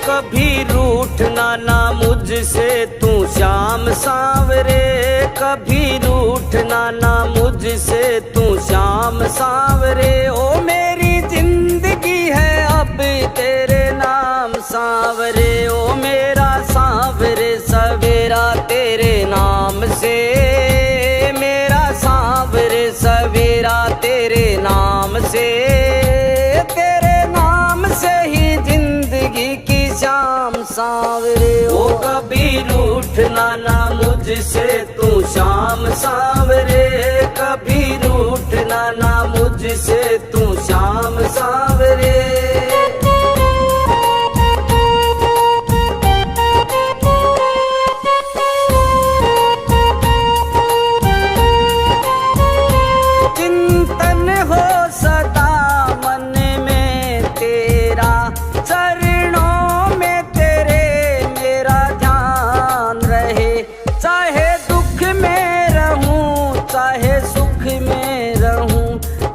कभी रूठना ना मुझसे तू श्याम सांवरे, कभी रूठना ना मुझसे तू श्याम सांवरे। ओ मेरी जिंदगी है अब तेरे नाम सांवरे, ओ मेरा सांवरे सवेरा तेरे नाम से, मेरा सांवरे सवेरा तेरे नाम से, तेरे नाम से ही जिंदगी की शाम सांवरे। ओ कभी रूठना ना मुझसे तू शाम सांवरे, कभी रूठना ना मुझसे तू शाम सांवरे। चिंतन हो सदा मन में तेरा, चरणों में तेरे मेरा ध्यान रहे। चाहे दुख में रहूं चाहे सुख में रहूं,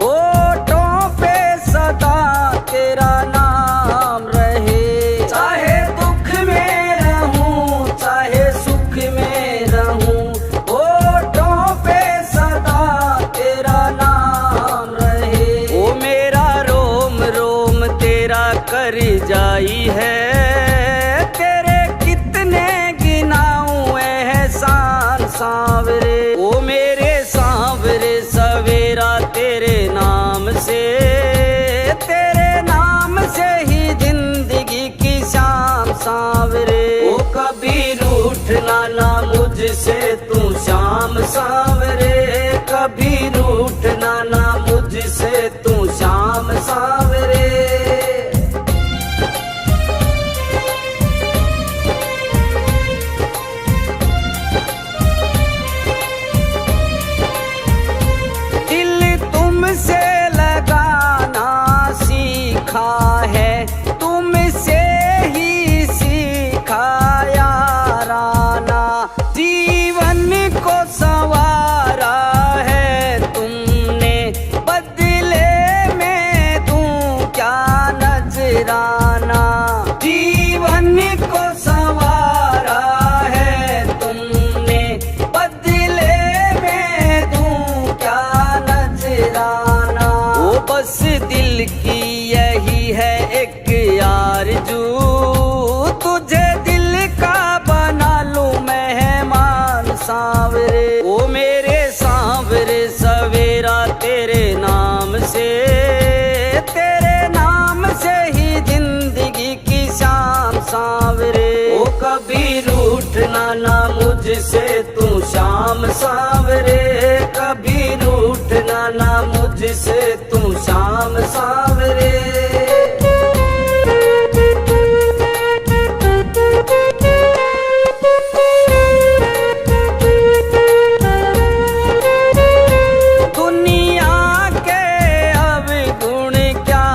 होठों पे सदा तेरा नाम रहे। चाहे दुख में रहूं चाहे सुख में रहूं, होठों पे सदा तेरा नाम रहे। ओ मेरा रोम रोम तेरा कर जाई है, तेरे कितने गिनाऊं एहसान सांवरे। ओ मेरे सांवरे सवेरा तेरे नाम से, तेरे नाम से ही जिंदगी की शाम सांवरे। ओ कभी रूठना ना मुझसे तू शाम सांवरे, कभी रूठना ना मुझसे तू शाम सांवरे। दिल तुमसे लगाना सीखा है, तुमसे ही सीखा याराना। जीवन को संवारा है तुमने, बदले में दूं क्या नजराना। जीवन को संवारा है तुमने, बदले में दूं क्या नजराना। ओ बस दिल की यही है एक आरज़ू, तुझे दिल का बना लूं मेहमान सांवरे। ओ मेरे सांवरे सवेरा तेरे नाम से, तेरे नाम से ही जिंदगी की शाम सांवरे। ओ कभी रूठना ना मुझसे तू शाम सांवरे, कभी रूठना ना मुझसे तू शाम सांवरे। दुनिया के अवगुण क्या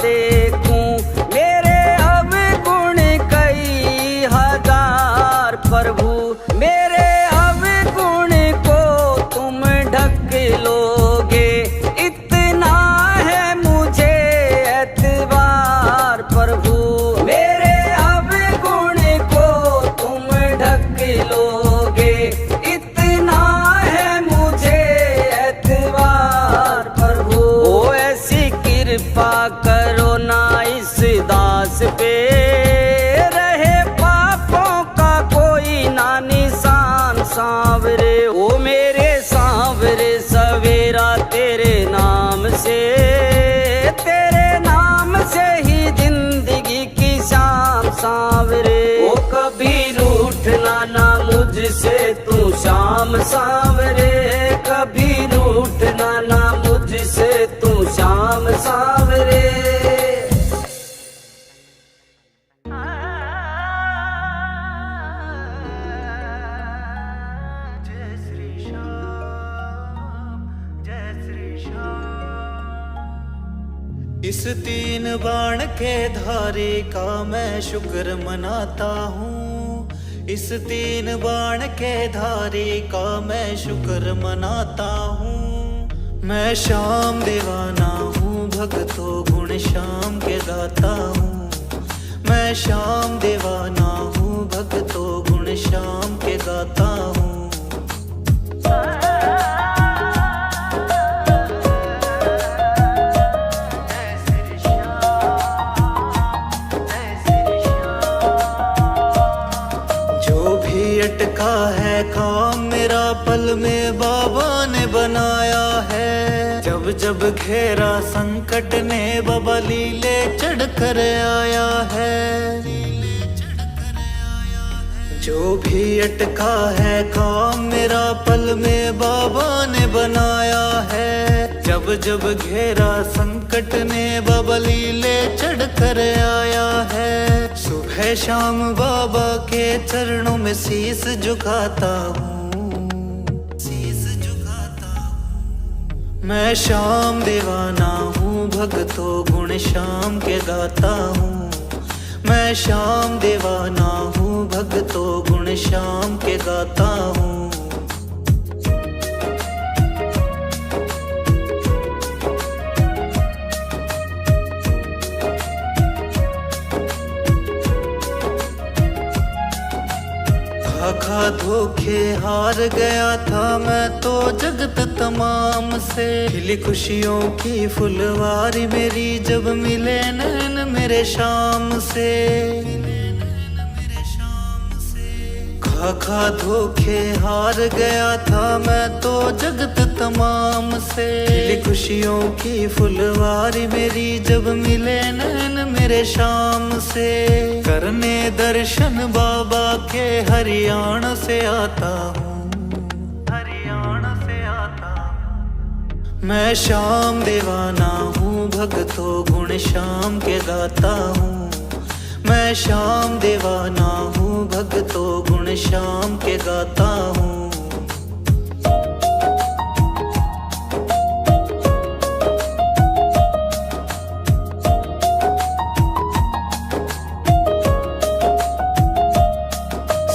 देखूं, मेरे अवगुण कई हजार प्रभु। मेरे अवगुण को तुम ढक लोगे, इतना है मुझे एतबार प्रभु। मेरे अवगुण को तुम ढक लोगे, इतना है मुझे एतबार प्रभु। ओ ऐसी कृपा करो ना इस दास पे, रहे पापों का कोई ना निशान सांवरे। ओ मेरे सांवरे सवेरा तेरे नाम से, तेरे नाम से ही जिंदगी की शाम सांवरे। ओ कभी रूठना ना मुझसे तू शाम सांवरे, कभी रूठना ना मुझसे तू शाम सांवरे। इस तीन बाण के धारी का मैं शुक्र मनाता हूँ, इस तीन बाण के धारी का मैं शुक्र मनाता हूँ। मैं श्याम दीवाना हूँ, भक्तों गुण श्याम के गाता हूँ। मैं श्याम दीवाना हूँ, भक्तों गुण श्याम के गाता हूँ। जो भी अटका है काम मेरा पल में बाबा ने बनाया है। जब जब घेरा संकट ने बाबा लीले चढ़ कर आया है। जो भी अटका है काम मेरा पल में बाबा ने बनाया है। जब जब घेरा संकट ने बाबा लीले चढ़ कर आया है। सुबह शाम बाबा के चरणों में शीस झुकाता हूँ, शीस झुकाता हूँ। मैं श्याम दीवाना हूँ, भक्तों गुण श्याम के गाता हूँ। मैं श्याम दीवाना हूँ, भक्तों गुण श्याम के गाता हूँ। खा धोखे हार गया था मैं तो जगत तमाम से। खिली खुशियों की फुलवारी मेरी जब मिले नैन मेरे शाम से। खा धोखे हार गया था मैं तो जगत तमाम से। खिली खुशियों की फुलवारी मेरी जब मिले नैन मेरे शाम से। करने दर्शन बाबा के हरियाणा से आता हूँ, हरियाणा से आता हूँ। मैं श्याम दीवाना हूँ, भक्तों गुण श्याम के गाता हूँ। मैं श्याम दीवाना हूँ, भक्तों गुण श्याम के गाता हूँ।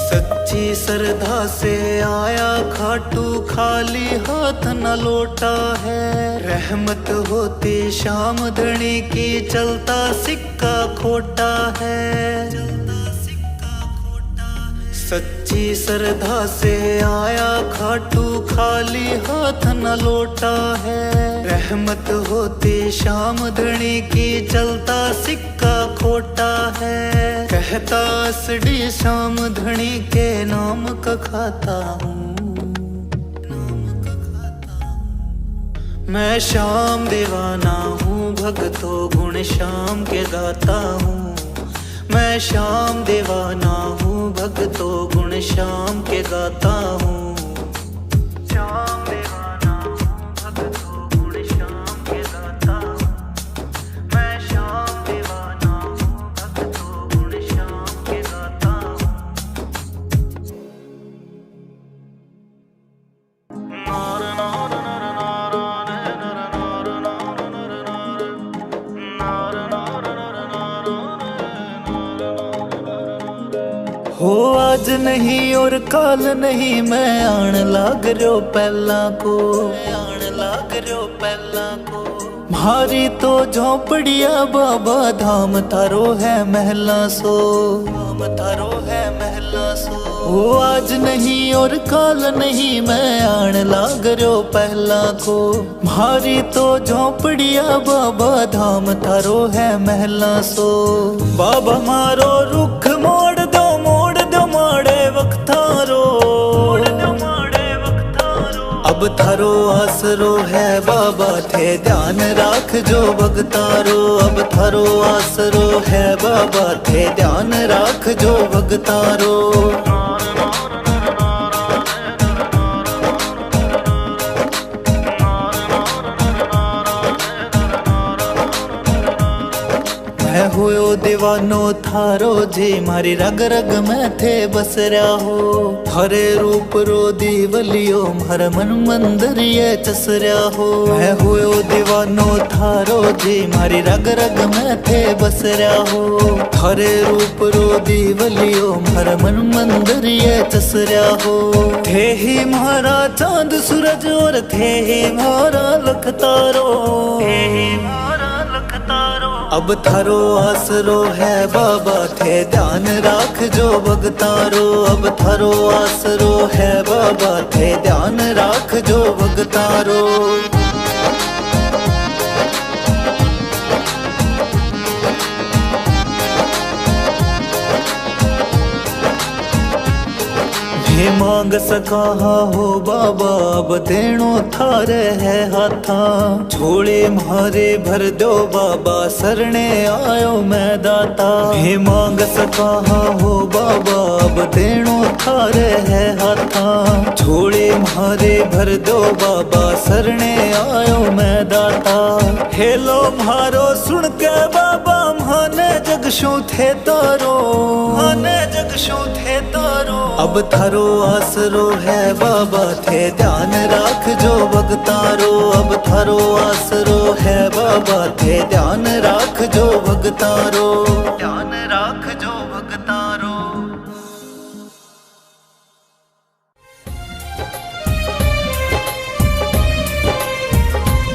सच्ची श्रद्धा से आया खाटू, खाली हाथ न लौटा है। रहमत होती श्याम धनी की, चलता सिक्का खोटा है। सच्ची श्रद्धा से आया खाटू, खाली हाथ न लौटा है। रहमत होती श्याम धनी की, चलता सिक्का खोटा है। कहता असडी श्याम धनी के नाम का खाता हूँ। मैं श्याम दीवाना हूँ, भक्तों गुण श्याम के गाता हूँ। मैं श्याम दीवाना हूँ, भक्तों गुण श्याम के गाता हूँ। श्याम दीवाना हूँ, भक्तों गुण श्याम के गाता हूँ। मैं श्याम दीवाना हूँ, भक्तों गुण श्याम के गाता हूँ। हो आज नहीं और काल नहीं, मैं आन लाग रहो पहला को, आन लाग रहो पहला को। भारी तो झोंपड़िया बाबा धाम थारो है महला सो, धाम थारो है महला सो। हो आज नहीं और काल नहीं, मैं आन लाग रहो पहला को। भारी तो झोंपड़िया बाबा धाम थारो है महला सो। बाबा मारो रुख मोड़ दो, मोड़ दो माड़े वक्तारो। अब थारो आसरो है बाबा, थे ध्यान राख जो भगतारो। अब थारो आसरो है बाबा, थे ध्यान राख जो भगतारो। मैं हुयो दीवानो थारो जी, मारी रग रग में थे बस रहा हो। थारे रूप रो दीवलियो, मारा मन मंदिर ये चस रहा हो। मैं हुयो दीवानो थारो जी, मारी रग रग में थे बस रहा हो। थारे रूप रो दीवलियो, मारा मन मंदिर ये चस रहा हो। थे ही मारा चांद सूरज और थे ही मारा लखतारो, थे ही मारा लखतारो। अब थारो आसरो है बाबा थे ध्यान राख जो भगतारो। अब थारो आसरो है बाबा थे ध्यान राख जो भगतारो। हे मांग सका हो बाबा अब देणो थारे है हाथा। झोले म्हारे भर दो बाबा सरणे आयो मैं दाता। हे मांग सका हो बाबा अब देणो थारे है हाथा। झोले म्हारे भर दो बाबा सरणे आयो मैं दाता। हेलो म्हारो सुन के बाबा माने जगशु थे तारो। माने जगशु थे तारो। अब थारो आसरो है बाबा थे ध्यान राख जो भगतारो। अब थारो आसरो है बाबा थे ध्यान राख जो भगतारो। ध्यान राख जो भगतारो।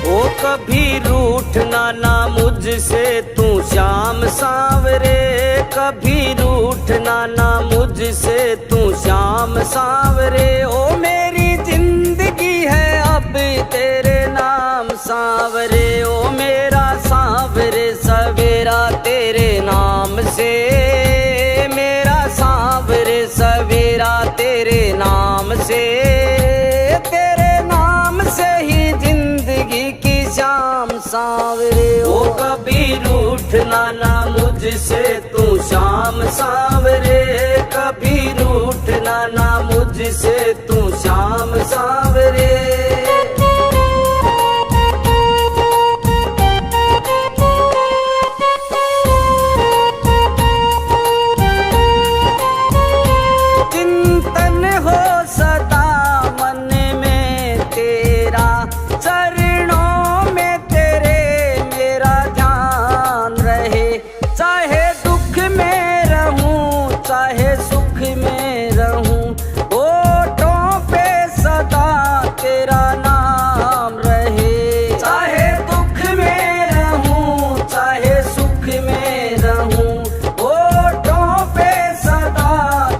ओ कभी रूठना ना मुझसे तू श्याम सांवरे। कभी रूठना ना मुझसे तू श्याम सांवरे। ओ मेरी जिंदगी है अब तेरे नाम सांवरे। ओ मेरा सांवरे सवेरा तेरे नाम से। मेरा सांवरे सवेरा तेरे नाम से। तेरे नाम से ही जिंदगी की शाम सांवरे। ओ कभी रूठना ना मुझसे तू शाम सांवरे। कभी रूठना ना मुझसे तू शाम सांवरे। चिंतन हो सदा मन में तेरा। चरणों में तेरे मेरा ध्यान रहे। चाहे दुख में रहूं चाहे सुख में रहूं। होठों पे सदा तेरा नाम रहे। चाहे दुख में रहूं चाहे सुख में रहूं। होठों पे सदा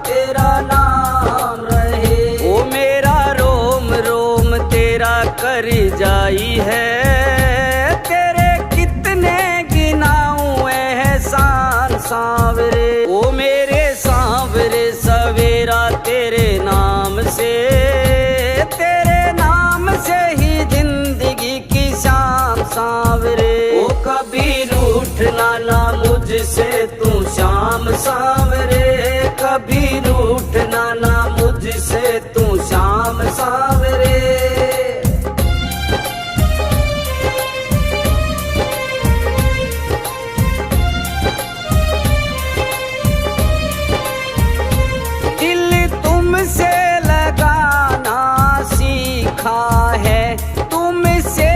तेरा नाम रहे। ओ मेरा रोम रोम तेरा कर जाई है। तेरे कितने गिनाऊं एहसान सांवरे। ओ मेरे सांवरे सवेरा तेरे नाम से। तेरे नाम से ही जिंदगी की शाम सांवरे। ओ कभी रूठना ना मुझसे तू शाम सांवरे। कभी रूठना ना मुझसे तू शाम सांवरे। दिल तुमसे लगाना सीखा है। तुमसे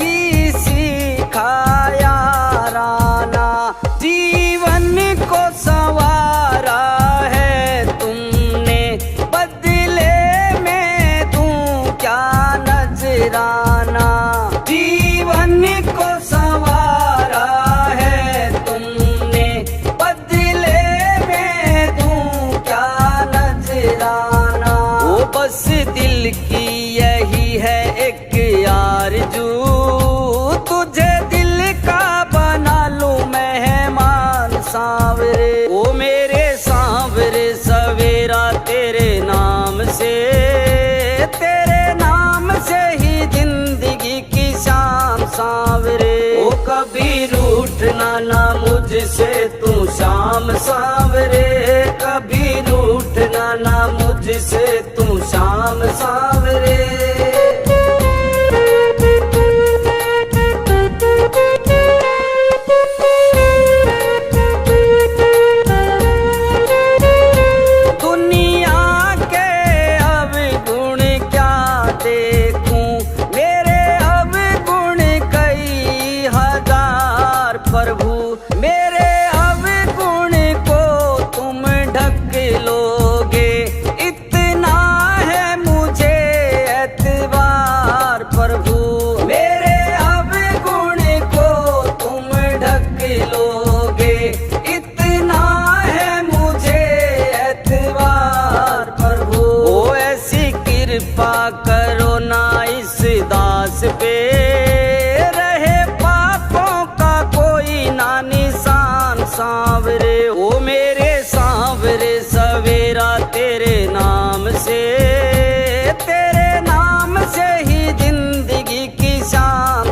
ही सीखा याराना। जीवन को संवारा है तुमने। बदले में दूं क्या नजराना। जीवन को संवारा है तुमने। बदले में दूं क्या नजराना। ओ बस दिल की यही है एक आरज़ू। तुझे दिल का बना लूं मेहमान सांवरे। ओ मेरे सांवरे सवेरा तेरे नाम से। तेरे नाम से ही जिंदगी की शाम सांवरे। ओ कभी रूठना ना मुझसे तू शाम सांवरे। कभी रूठना ना मुझसे तू शाम सांवरे। दुनिया के अवगुण क्या देखूं। मेरे अवगुण कई हजार प्रभु। मेरे अवगुण को तुम ढक लोगे। इतना है मुझे एतबार प्रभु। मेरे अवगुण को तुम ढक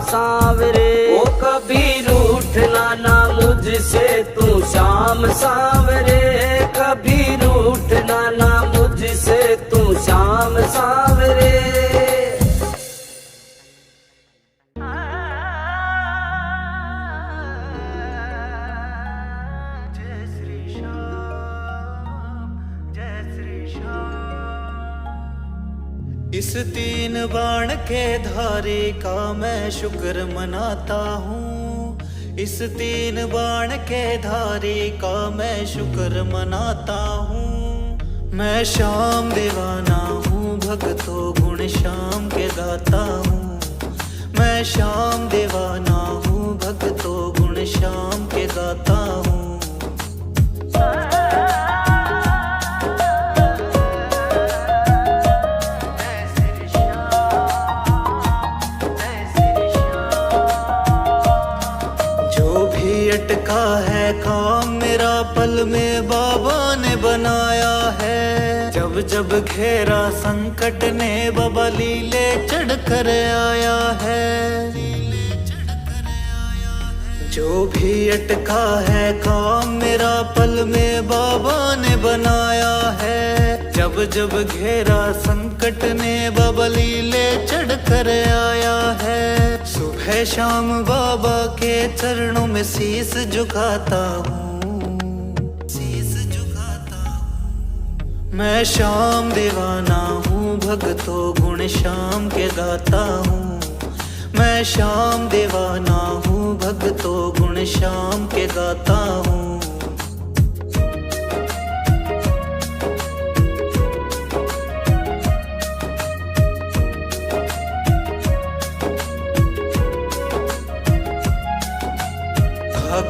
सांवरे। ओ कभी रूठना ना मुझसे तू श्याम सांवरे, कभी रूठना ना मुझसे तू श्याम सांवरे। इस तीन बाण के धारे का मैं शुक्र मनाता हूँ, इस तीन बाण के धारे का मैं शुक्र मनाता हूँ। मैं श्याम दीवाना हूँ, भक्तों गुण श्याम के गाता हूँ। मैं श्याम दीवाना हूँ, भक्तों गुण श्याम के गाता हूँ। अटका है काम मेरा पल में बाबा ने बनाया है। जब जब घेरा संकट ने बाबा लीले चढ़ कर आया है। जो भी अटका है काम मेरा पल में बाबा ने बनाया है। जब जब घेरा संकट ने बाबा लीले चढ़ कर आया है। सुबह शाम बाबा के चरणों में शीस झुकाता हूँ, शीस झुकाता हूँ। मैं श्याम दीवाना हूँ, भक्तों गुण श्याम के गाता हूँ। मैं श्याम दीवाना हूँ, भक्तों गुण श्याम के गाता हूँ।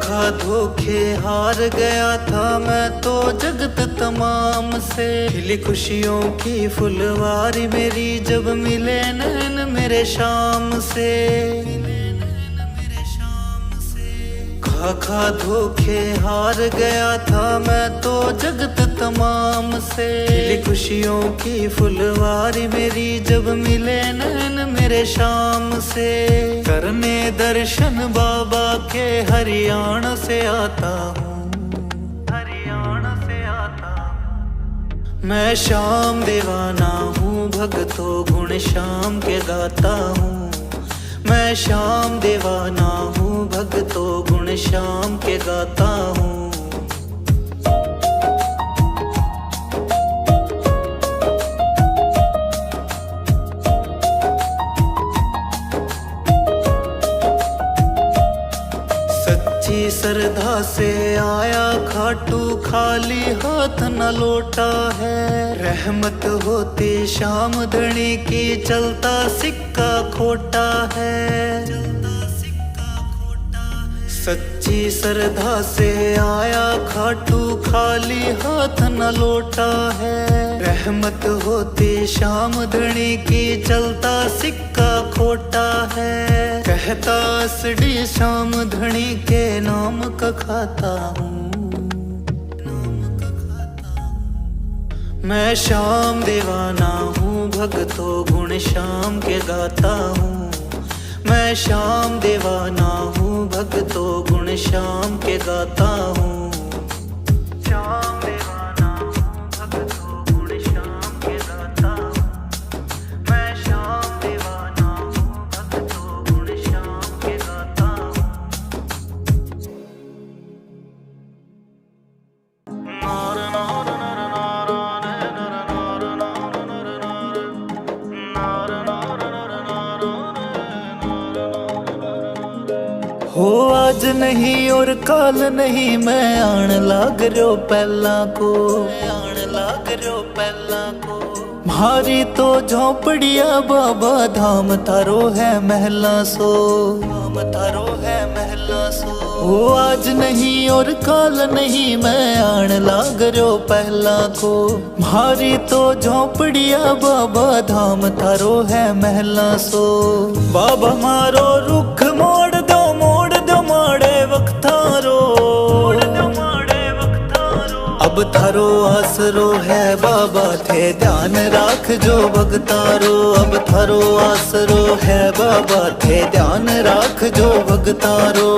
खा धोखे हार गया था मैं तो जगत तमाम से। खिली खुशियों की फुलवारी मेरी जब मिले नैन मेरे शाम से। खा धोखे हार गया था मैं तो जगत तमाम से। खिली खुशियों की फुलवारी मेरी जब मिले नैन मेरे शाम से। करने दर्शन बाबा के हरियाणा से आता हूँ, हरियाणा से आता हूँ। मैं श्याम दीवाना हूँ, भक्तों गुण श्याम के गाता हूँ। मैं श्याम दीवाना हूँ, भक्तों गुण श्याम के गाता हूँ। सच्ची श्रद्धा से आया खाटू, खाली हाथ न लौटा है। रहमत होती श्याम धनी की, चलता सिक्का खोटा है। सच्ची श्रद्धा से आया खाटू, खाली हाथ न लौटा है। रहमत होती श्याम धनी की, चलता सिक्का खोटा है। कहता असडी श्याम धनी के नाम का खाता हूँ। मैं श्याम दीवाना हूँ, भक्तों गुण श्याम के गाता हूँ। मैं श्याम दीवाना हूँ, भक्तों गुण श्याम के गाता हूँ। श्याम दीवाना हूँ, भक्तों गुण श्याम के गाता हूँ। मैं श्याम दीवाना हूँ, भक्तों गुण श्याम के गाता हूँ। हो आज नहीं और काल नहीं, मैं आन लाग रहो पहला को, आन लाग रहो पहला को। म्हारी तो झोंपड़िया बाबा धाम थारो है महला सो, धाम थारो है महला सो। हो आज नहीं और काल नहीं, मैं आन लाग रहो पहला को। म्हारी तो झोंपड़िया बाबा धाम थारो है महला सो। बाबा मारो रुख मोड़ दो माड़े वक्तारो, अब थारो आसरो है बाबा थे ध्यान राख जो भगतारो। अब थारो आसरो है बाबा थे ध्यान राख जो भगतारो।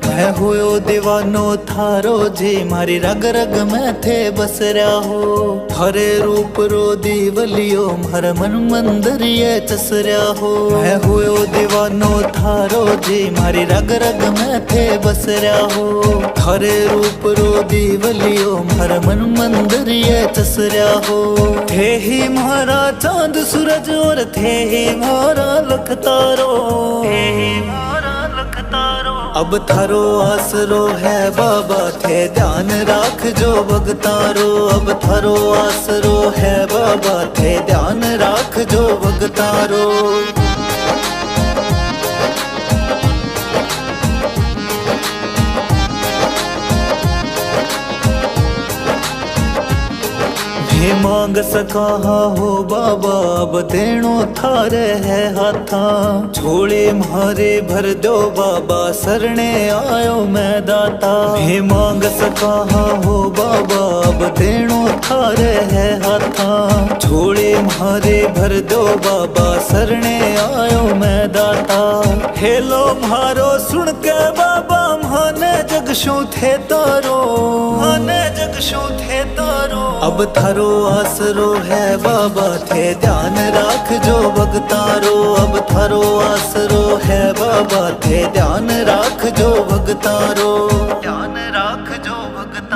मैं हुयो दीवानो थारो जी मारी रग रग में थे बस रहा हो। थारे रूप रो दीवलियो मार मन मंदिर ये चस रहा हो। मैं हुयो दीवानो थारो जी मारी रग रग में थे बस रहा हो। थारे रूप रो दीवलियो मार मन मंदिर ये चस रहा हो। थे ही मारा चांद सूरज और थे ही मारा लख तारो। थे ही मारा लख तारो। अब थारो आसरो है बाबा थे ध्यान राख जो भगतारो। अब थारो आसरो है बाबा थे ध्यान राख जो भगतारो। हे मांग सका हो बाबा अब देणो थारे है हाथा। झोले मारे भर दो बाबा सरणे आयो मैं दाता। हे मांग सका हो बाबा अब देणो थारे है हाथा। झोले मारे भर दो बाबा सरणे आयो मैं दाता। हेलो मारो सुन के बाबा माने जगशु थे तारो। माने जगशु थे तारो। अब थारो आसरो है बाबा थे ध्यान राख जो भगतारो। अब थारो आसरो है बाबा थे ध्यान राख जो भगतारो। ध्यान राख जो भगतारो।